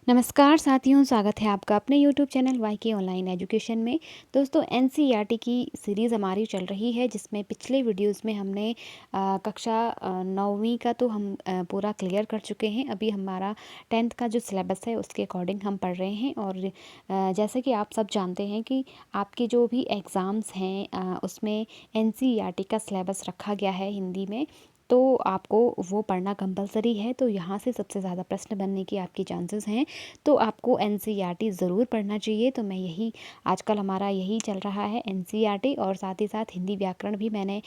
नमस्कार साथियों, स्वागत है आपका अपने यूट्यूब चैनल वाईके ऑनलाइन एजुकेशन में। दोस्तों, एनसीईआरटी की सीरीज़ हमारी चल रही है, जिसमें पिछले वीडियोस में हमने कक्षा 9वीं का तो हम पूरा क्लियर कर चुके हैं। अभी हमारा 10th का जो सिलेबस है उसके अकॉर्डिंग हम पढ़ रहे हैं। और जैसे कि आप सब जानते हैं कि आपके जो भी एग्ज़ाम्स हैं उसमें एनसीईआरटी का सिलेबस रखा गया है हिंदी में, तो आपको वो पढ़ना कंपलसरी है। तो यहाँ से सबसे ज़्यादा प्रश्न बनने की आपकी चांसेस हैं, तो आपको एनसीईआरटी ज़रूर पढ़ना चाहिए। तो मैं यही आजकल हमारा यही चल रहा है, एनसीईआरटी, और साथ ही साथ हिंदी व्याकरण भी मैं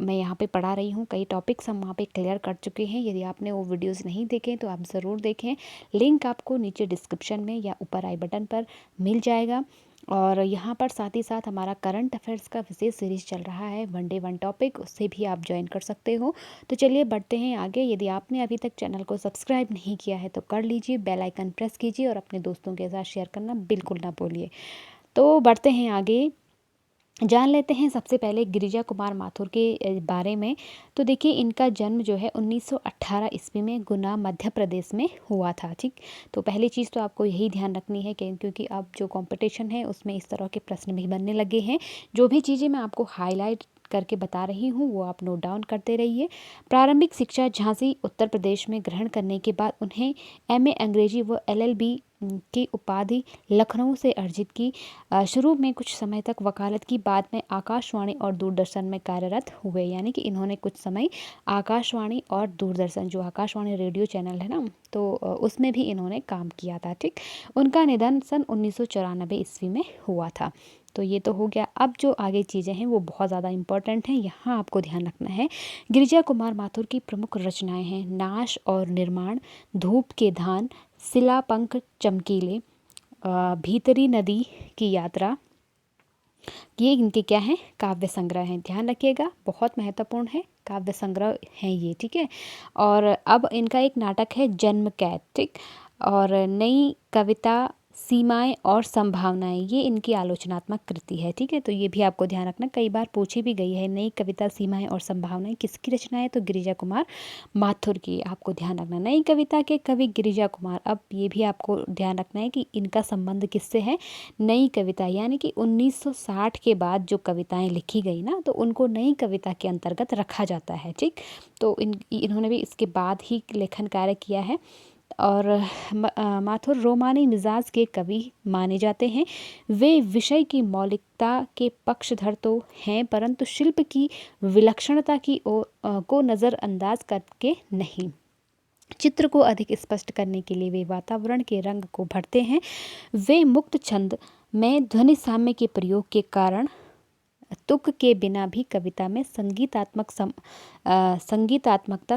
यहाँ पे पढ़ा रही हूँ। कई टॉपिक्स हम वहाँ पे क्लियर कर चुके हैं। यदि आपने वो वीडियोस नहीं देखे तो आप ज़रूर देखें। लिंक आपको नीचे डिस्क्रिप्शन में या ऊपर आई बटन पर मिल जाएगा। और यहाँ पर साथ ही साथ हमारा करंट अफेयर्स का विशेष सीरीज़ चल रहा है, वन डे वन टॉपिक, उससे भी आप ज्वाइन कर सकते हो। तो चलिए बढ़ते हैं आगे। यदि आपने अभी तक चैनल को सब्सक्राइब नहीं किया है तो कर लीजिए, बेल आइकन प्रेस कीजिए और अपने दोस्तों के साथ शेयर करना बिल्कुल ना भूलिए। तो बढ़ते हैं आगे, जान लेते हैं सबसे पहले गिरिजा कुमार माथुर के बारे में। तो देखिए, इनका जन्म जो है 1918 ईस्वी में गुना मध्य प्रदेश में हुआ था। ठीक, तो पहली चीज़ तो आपको यही ध्यान रखनी है कि क्योंकि अब जो कंपटीशन है उसमें इस तरह के प्रश्न भी बनने लगे हैं। जो भी चीज़ें मैं आपको हाईलाइट करके बता रही हूँ वो आप नोट डाउन करते रहिए। प्रारंभिक शिक्षा झांसी उत्तर प्रदेश में ग्रहण करने के बाद उन्हें एमए अंग्रेजी व एलएलबी की उपाधि लखनऊ से अर्जित की। शुरू में कुछ समय तक वकालत की, बाद में आकाशवाणी और दूरदर्शन में कार्यरत हुए। यानी कि इन्होंने कुछ समय आकाशवाणी और दूरदर्शन, जो आकाशवाणी रेडियो चैनल है ना, तो उसमें भी इन्होंने काम किया था। ठीक, उनका निधन सन 1994 ईस्वी में हुआ था। तो ये तो हो गया। अब जो आगे चीज़ें हैं वो बहुत ज़्यादा इंपॉर्टेंट हैं, यहाँ आपको ध्यान रखना है। गिरिजा कुमार माथुर की प्रमुख रचनाएं हैं नाश और निर्माण, धूप के धान, शिला पंख चमकीले, भीतरी नदी की यात्रा। ये इनके क्या हैं, काव्य संग्रह हैं। ध्यान रखिएगा, बहुत महत्वपूर्ण है, काव्य संग्रह हैं ये। ठीक है, और अब इनका एक नाटक है जन्म कैद। ठीक, और नई कविता सीमाएं और संभावनाएं, ये इनकी आलोचनात्मक कृति है। ठीक है, तो ये भी आपको ध्यान रखना, कई बार पूछी भी गई है। नई कविता सीमाएं और संभावनाएं किसकी रचना है, तो गिरिजा कुमार माथुर की। आपको ध्यान रखना, नई कविता के कवि गिरिजा कुमार। अब ये भी आपको ध्यान रखना है कि इनका संबंध किससे है। नई कविता यानी कि 1960 के बाद जो कविताएं लिखी गई ना, तो उनको नई कविता के अंतर्गत रखा जाता है। ठीक, तो इन्होंने भी इसके बाद ही लेखन कार्य किया है। और माथुर रोमानी मिजाज के कवि माने जाते हैं। वे विषय की मौलिकता के पक्षधर तो हैं, परंतु शिल्प की विलक्षणता की को नज़रअंदाज करके नहीं। चित्र को अधिक स्पष्ट करने के लिए वे वातावरण के रंग को भरते हैं। वे मुक्त छंद में ध्वनि साम्य के प्रयोग के कारण तुक के बिना भी कविता में संगीतात्मकता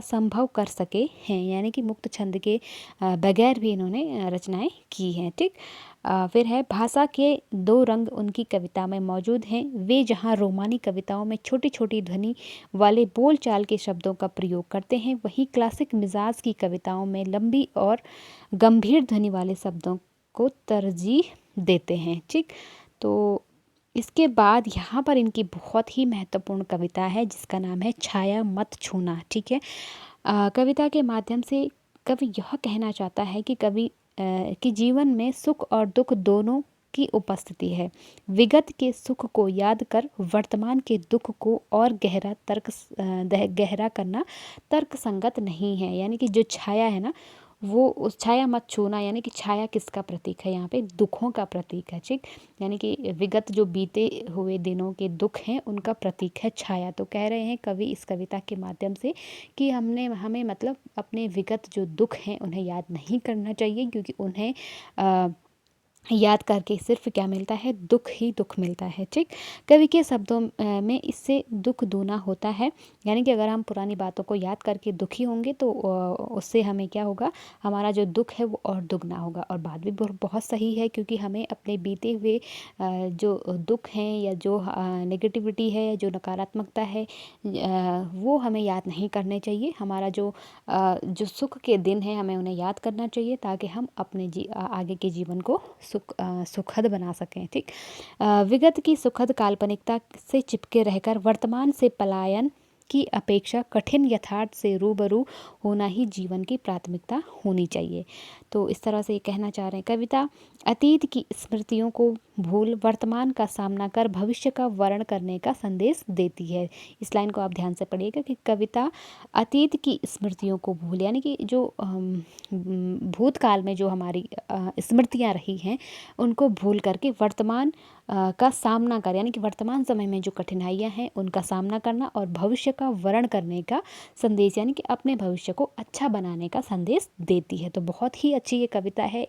संभव कर सके हैं। यानी कि मुक्त छंद के बगैर भी इन्होंने रचनाएं की हैं। ठीक, फिर है भाषा के दो रंग उनकी कविता में मौजूद हैं। वे जहाँ रोमानी कविताओं में छोटी छोटी ध्वनि वाले बोल चाल के शब्दों का प्रयोग करते हैं, वहीं क्लासिक मिजाज की कविताओं में लंबी और गंभीर ध्वनि वाले शब्दों को तरजीह देते हैं। ठीक, तो इसके बाद यहाँ पर इनकी बहुत ही महत्वपूर्ण कविता है जिसका नाम है छाया मत छूना। ठीक है, कविता के माध्यम से कवि यह कहना चाहता है कि कि जीवन में सुख और दुख दोनों की उपस्थिति है। विगत के सुख को याद कर वर्तमान के दुख को और गहरा करना तर्क संगत नहीं है। यानी कि जो छाया है ना, वो उस छाया मत छूना, यानी कि छाया किसका प्रतीक है, यहाँ पे दुखों का प्रतीक है। ठीक, यानी कि विगत जो बीते हुए दिनों के दुख हैं उनका प्रतीक है छाया। तो कह रहे हैं कवि इस कविता के माध्यम से कि हमें मतलब अपने विगत जो दुख हैं उन्हें याद नहीं करना चाहिए, क्योंकि उन्हें याद करके सिर्फ क्या मिलता है, दुख ही दुख मिलता है। ठीक, कवि के शब्दों में इससे दुख दूना होता है। यानी कि अगर हम पुरानी बातों को याद करके दुखी होंगे तो उससे हमें क्या होगा, हमारा जो दुख है वो और दुगना होगा। और बात भी बहुत सही है, क्योंकि हमें अपने बीते हुए जो दुख हैं या जो नेगेटिविटी है, जो नकारात्मकता है, वो हमें याद नहीं करने चाहिए। हमारा जो सुख के दिन हैं हमें उन्हें याद करना चाहिए, ताकि हम अपने आगे के जीवन को सुखद बना सकें। ठीक, विगत की सुखद काल्पनिकता से चिपके रहकर वर्तमान से पलायन की अपेक्षा कठिन यथार्थ से रूबरू होना ही जीवन की प्राथमिकता होनी चाहिए। तो इस तरह से ये कहना चाह रहे हैं। कविता अतीत की स्मृतियों को भूल वर्तमान का सामना कर भविष्य का वर्ण करने का संदेश देती है। इस लाइन को आप ध्यान से पढ़िएगा कि कविता अतीत की स्मृतियों को भूल, यानी कि जो भूतकाल में जो हमारी स्मृतियाँ रही हैं उनको भूल करके वर्तमान का सामना कर, यानी कि वर्तमान समय में जो कठिनाइयाँ हैं उनका सामना करना और भविष्य का वर्ण करने का संदेश, यानी कि अपने भविष्य को अच्छा बनाने का संदेश देती है। तो बहुत ही अच्छी ये कविता है,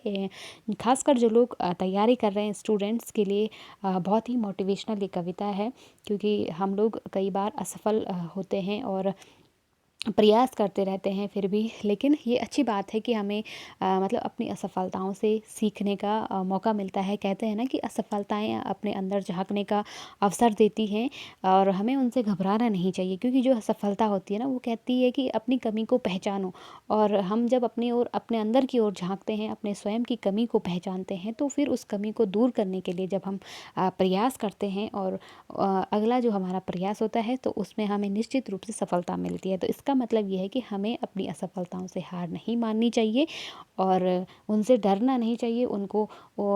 खासकर जो लोग तैयारी कर रहे हैं स्टूडेंट्स के लिए बहुत ही मोटिवेशनल ये कविता है, क्योंकि हम लोग कई बार असफल होते हैं और प्रयास करते रहते हैं फिर भी, लेकिन ये अच्छी बात है कि हमें मतलब अपनी असफलताओं से सीखने का मौका मिलता है। कहते हैं ना कि असफलताएं अपने अंदर झांकने का अवसर देती हैं और हमें उनसे घबराना नहीं चाहिए, क्योंकि जो असफलता होती है ना वो कहती है कि अपनी कमी को पहचानो। और हम जब अपनी ओर अपने अंदर की ओर झांकते हैं, अपने स्वयं की कमी को पहचानते हैं, तो फिर उस कमी को दूर करने के लिए जब हम प्रयास करते हैं और अगला जो हमारा प्रयास होता है तो उसमें हमें निश्चित रूप से सफलता मिलती है। तो इसका मतलब ये है कि हमें अपनी असफलताओं से हार नहीं माननी चाहिए और उनसे डरना नहीं चाहिए। उनको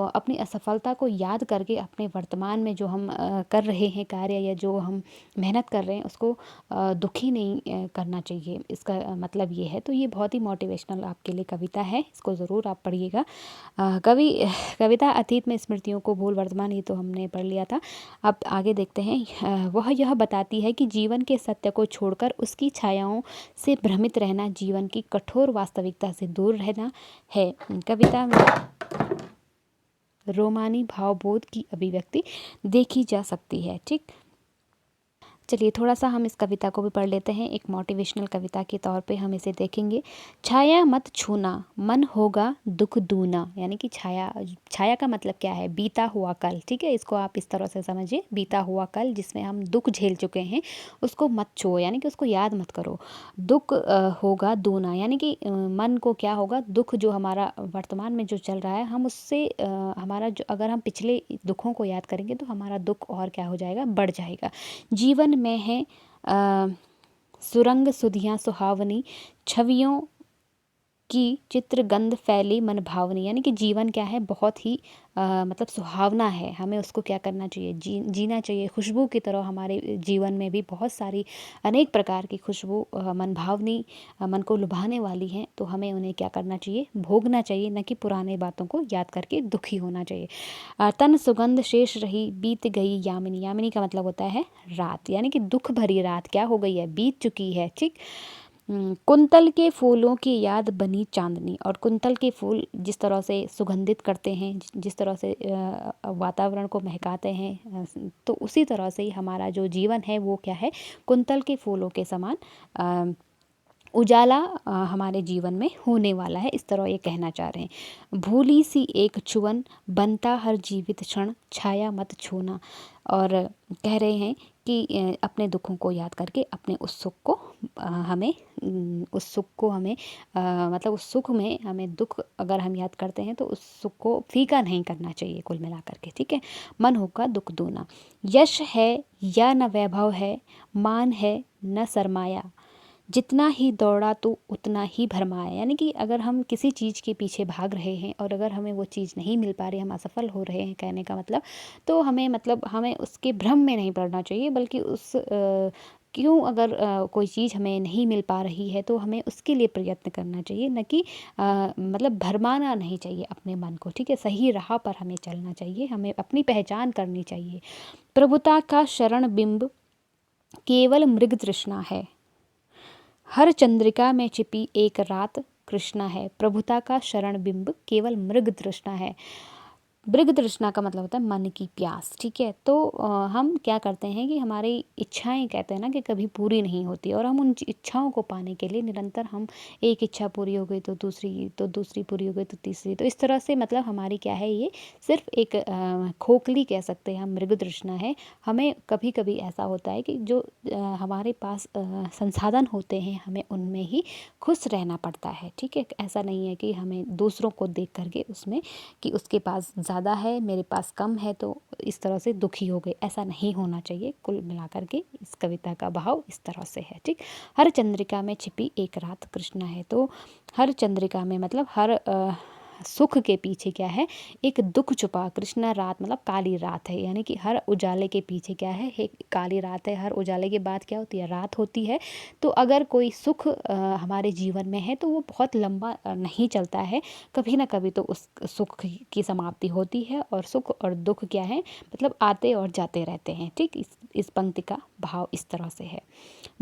अपनी असफलता को याद करके अपने वर्तमान में जो हम कर रहे हैं कार्य या जो हम मेहनत कर रहे हैं उसको दुखी नहीं करना चाहिए। इसका मतलब ये है। तो ये बहुत ही मोटिवेशनल आपके लिए कविता है, इसको ज़रूर आप पढ़िएगा। कविता अतीत में स्मृतियों को भूल वर्तमान, ये तो हमने पढ़ लिया था। अब आगे देखते हैं। वह यह बताती है कि जीवन के सत्य को छोड़कर उसकी छायाओं से भ्रमित रहना जीवन की कठोर वास्तविकता से दूर रहना है। कविता में रोमानी भावबोध की अभिव्यक्ति देखी जा सकती है। ठीक, चलिए थोड़ा सा हम इस कविता को भी पढ़ लेते हैं। एक मोटिवेशनल कविता के तौर पे हम इसे देखेंगे। छाया मत छूना मन होगा दुख दूना, यानी कि छाया का मतलब क्या है? बीता हुआ कल। ठीक है, इसको आप इस तरह से समझिए, बीता हुआ कल जिसमें हम दुख झेल चुके हैं उसको मत छुओ, यानी कि उसको याद मत करो। दुख होगा दूना, यानी कि मन को क्या होगा? दुख जो हमारा वर्तमान में जो चल रहा है हम उससे हमारा जो, अगर हम पिछले दुखों को याद करेंगे तो हमारा दुख और क्या हो जाएगा? बढ़ जाएगा। जीवन में है सुरंग सुधियाँ सुहावनी छवियों की चित्र गंध फैली मन भावनी, यानी कि जीवन क्या है? बहुत ही मतलब सुहावना है। हमें उसको क्या करना चाहिए? जीना चाहिए। खुशबू की तरह हमारे जीवन में भी बहुत सारी अनेक प्रकार की खुशबू मन भावनी मन को लुभाने वाली हैं, तो हमें उन्हें क्या करना चाहिए? भोगना चाहिए, न कि पुराने बातों को याद करके दुखी होना चाहिए। तन सुगंध शेष रही बीत गई यामिनी, यामिनी का मतलब होता है रात, यानी कि दुख भरी रात क्या हो गई है? बीत चुकी है। ठीक, कुंतल के फूलों की याद बनी चांदनी, और कुंतल के फूल जिस तरह से सुगंधित करते हैं, जिस तरह से वातावरण को महकाते हैं, तो उसी तरह से ही हमारा जो जीवन है वो क्या है? कुंतल के फूलों के समान उजाला हमारे जीवन में होने वाला है, इस तरह ये कहना चाह रहे हैं। भूली सी एक छुअन बनता हर जीवित क्षण छाया मत छूना, और कह रहे हैं कि अपने दुखों को याद करके अपने उस सुख को हमें उस सुख को हमें मतलब उस सुख में हमें दुख अगर हम याद करते हैं तो उस सुख को फीका नहीं करना चाहिए कुल मिला करके। ठीक है, मन होगा दुख दूना। यश है या न वैभव है मान है न सरमाया जितना ही दौड़ा तो उतना ही भरमाया, यानी कि अगर हम किसी चीज़ के पीछे भाग रहे हैं और अगर हमें वो चीज़ नहीं मिल पा रही, हम असफल हो रहे हैं कहने का मतलब, तो हमें उसके भ्रम में नहीं पड़ना चाहिए, बल्कि क्यों अगर कोई चीज़ हमें नहीं मिल पा रही है तो हमें उसके लिए प्रयत्न करना चाहिए, न कि मतलब भरमाना नहीं चाहिए अपने मन को। ठीक है, सही राह पर हमें चलना चाहिए, हमें अपनी पहचान करनी चाहिए। प्रभुता का शरण बिंब केवल मृग तृष्णा है हर चंद्रिका में छिपी एक रात कृष्णा है। प्रभुता का शरण बिंब केवल मृग तृष्णा है। मृग तृष्णा का मतलब होता है मन की प्यास। ठीक है, तो हम क्या करते हैं कि हमारी इच्छाएं कहते हैं ना कि कभी पूरी नहीं होती, और हम उन इच्छाओं को पाने के लिए निरंतर हम एक इच्छा पूरी हो गई तो दूसरी पूरी हो गई तो तीसरी, तो इस तरह से मतलब हमारी क्या है? ये सिर्फ एक खोखली कह सकते हैं हम, मृग तृष्णा है। हमें कभी कभी ऐसा होता है कि जो हमारे पास संसाधन होते हैं हमें उनमें ही खुश रहना पड़ता है। ठीक है, ऐसा नहीं है कि हमें दूसरों को देख करके उसमें कि उसके पास ज़्यादा है मेरे पास कम है तो इस तरह से दुखी हो गए, ऐसा नहीं होना चाहिए। कुल मिलाकर के इस कविता का भाव इस तरह से है। ठीक, हर चंद्रिका में छिपी एक रात कृष्णा है, तो हर चंद्रिका में मतलब हर सुख के पीछे क्या है, एक दुख छुपा। कृष्णा रात मतलब काली रात है, यानी कि हर उजाले के पीछे क्या है, एक काली रात है। हर उजाले के बाद क्या होती है, रात होती है। तो अगर कोई सुख हमारे जीवन में है तो वो बहुत लंबा नहीं चलता है, कभी ना कभी तो उस सुख की समाप्ति होती है। और सुख और दुख क्या है, मतलब आते और जाते रहते हैं। ठीक, इस पंक्ति का भाव इस तरह से है।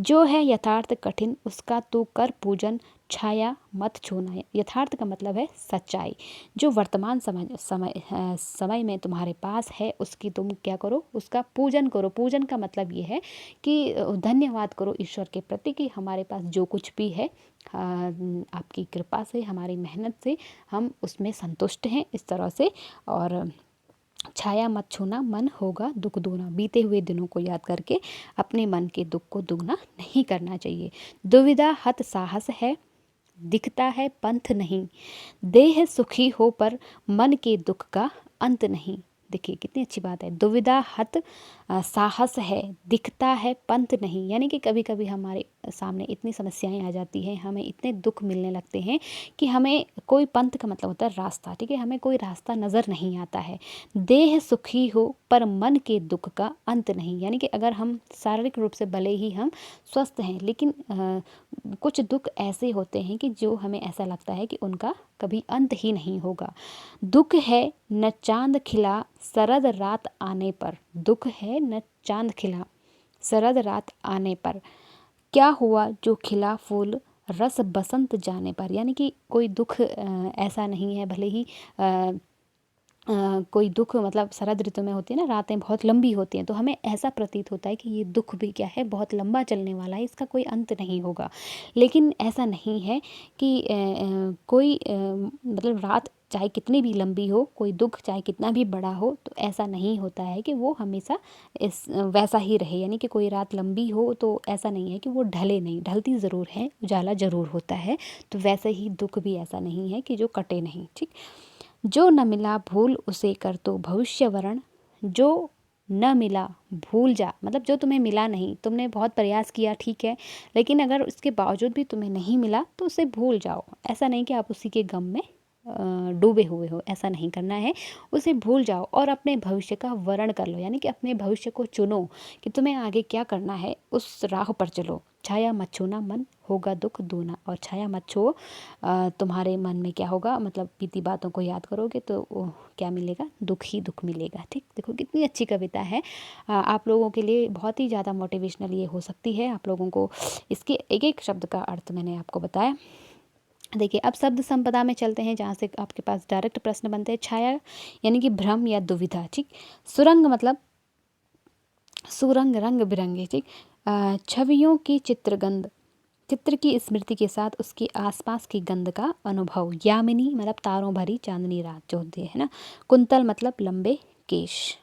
जो है यथार्थ कठिन उसका तू कर पूजन, छाया मत छूना। यथार्थ का मतलब है सच्चाई। जो वर्तमान समय में तुम्हारे पास है उसकी तुम क्या करो, उसका पूजन करो। पूजन का मतलब ये है कि धन्यवाद करो ईश्वर के प्रति कि हमारे पास जो कुछ भी है आपकी कृपा से, हमारी मेहनत से हम उसमें संतुष्ट हैं, इस तरह से। और छाया मत छूना, मन होगा दुख दूना। बीते हुए दिनों को याद करके अपने मन के दुख को दुगना नहीं करना चाहिए। दुविधा हत साहस है, दिखता है पंथ नहीं। देह सुखी हो पर मन के दुख का अंत नहीं। देखिए कितनी अच्छी बात है। दुविधा हत साहस है, दिखता है पंथ नहीं। यानी कि कभी कभी हमारे सामने इतनी समस्याएं आ जाती हैं, हमें इतने दुख मिलने लगते हैं कि हमें कोई, पंथ का मतलब होता है रास्ता, ठीक है, हमें कोई रास्ता नज़र नहीं आता है। देह सुखी हो पर मन के दुख का अंत नहीं। यानी कि अगर हम शारीरिक रूप से भले ही हम स्वस्थ हैं, लेकिन कुछ दुख ऐसे होते हैं कि जो हमें ऐसा लगता है कि उनका कभी अंत ही नहीं होगा। दुख है न चांद खिला शरद रात आने पर। दुख है न चांद खिला शरद रात आने पर। क्या हुआ जो खिला फूल रस बसंत जाने पर। यानी कि कोई दुख ऐसा नहीं है, भले ही कोई दुख मतलब शरद ऋतु में होती है ना, रातें बहुत लंबी होती हैं, तो हमें ऐसा प्रतीत होता है कि ये दुख भी क्या है, बहुत लंबा चलने वाला है, इसका कोई अंत नहीं होगा। लेकिन ऐसा नहीं है कि कोई मतलब रात चाहे कितनी भी लंबी हो, कोई दुख चाहे कितना भी बड़ा हो, तो ऐसा नहीं होता है कि वो हमेशा इस वैसा ही रहे। यानी कि कोई रात लंबी हो तो ऐसा नहीं है कि वो ढले नहीं, ढलती ज़रूर है, उजाला ज़रूर होता है। तो वैसे ही दुख भी ऐसा नहीं है कि जो कटे नहीं। ठीक, जो न मिला भूल उसे कर तो भविष्य वरण। जो न मिला भूल जा, मतलब जो तुम्हें मिला नहीं, तुमने बहुत प्रयास किया ठीक है, लेकिन अगर उसके बावजूद भी तुम्हें नहीं मिला तो उसे भूल जाओ। ऐसा नहीं कि आप उसी के गम में डूबे हुए हो, ऐसा नहीं करना है। उसे भूल जाओ और अपने भविष्य का वर्ण कर लो। यानी कि अपने भविष्य को चुनो कि तुम्हें आगे क्या करना है, उस राह पर चलो। छाया मत छूना, मन होगा दुख दूना। और छाया मत छो, तुम्हारे मन में क्या होगा, मतलब बीती बातों को याद करोगे तो क्या मिलेगा, दुख ही दुख मिलेगा। ठीक, देखो कितनी अच्छी कविता है। आप लोगों के लिए बहुत ही ज़्यादा मोटिवेशनल ये हो सकती है। आप लोगों को इसके एक एक शब्द का अर्थ मैंने आपको बताया। देखिए अब शब्द संपदा में चलते हैं, जहाँ से आपके पास डायरेक्ट प्रश्न बनते हैं। छाया यानी कि भ्रम या दुविधा। ठीक, सुरंग मतलब सुरंग, रंग बिरंगे। ठीक, छवियों की चित्रगंध, चित्र की स्मृति के साथ उसके आसपास की गंध का अनुभव। यामिनी मतलब तारों भरी चांदनी रात जो होती है ना। कुंतल मतलब लंबे केश।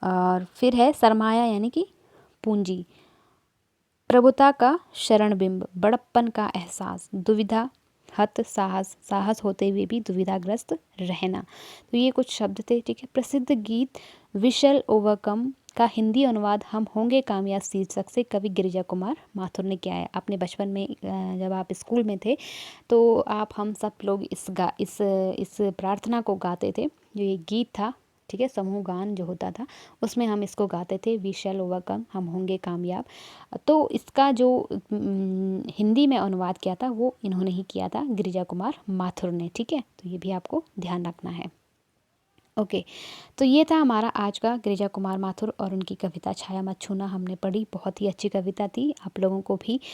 और फिर है सरमाया यानी कि पूंजी। प्रभुता का शरण बिंब, बड़प्पन का एहसास। दुविधा हत साहस, साहस होते हुए भी दुविधाग्रस्त रहना। तो ये कुछ शब्द थे। ठीक है, प्रसिद्ध गीत विशल ओवरकम का हिंदी अनुवाद हम होंगे कामयाब शीर्षक से कवि गिरिजा कुमार माथुर ने किया है। आपने बचपन में जब आप स्कूल में थे तो आप हम सब लोग इस प्रार्थना को गाते थे। जो ये गीत था, ठीक है, समूह गान जो होता था, उसमें हम इसको गाते थे, वी शैल ओवरकम, हम होंगे कामयाब। तो इसका जो हिंदी में अनुवाद किया था वो इन्होंने ही किया था, गिरिजा कुमार माथुर ने। ठीक है, तो ये भी आपको ध्यान रखना है। ओके, तो ये था हमारा आज का गिरिजा कुमार माथुर और उनकी कविता छाया मत छूना हमने पढ़ी। बहुत ही अच्छी कविता थी, आप लोगों को भी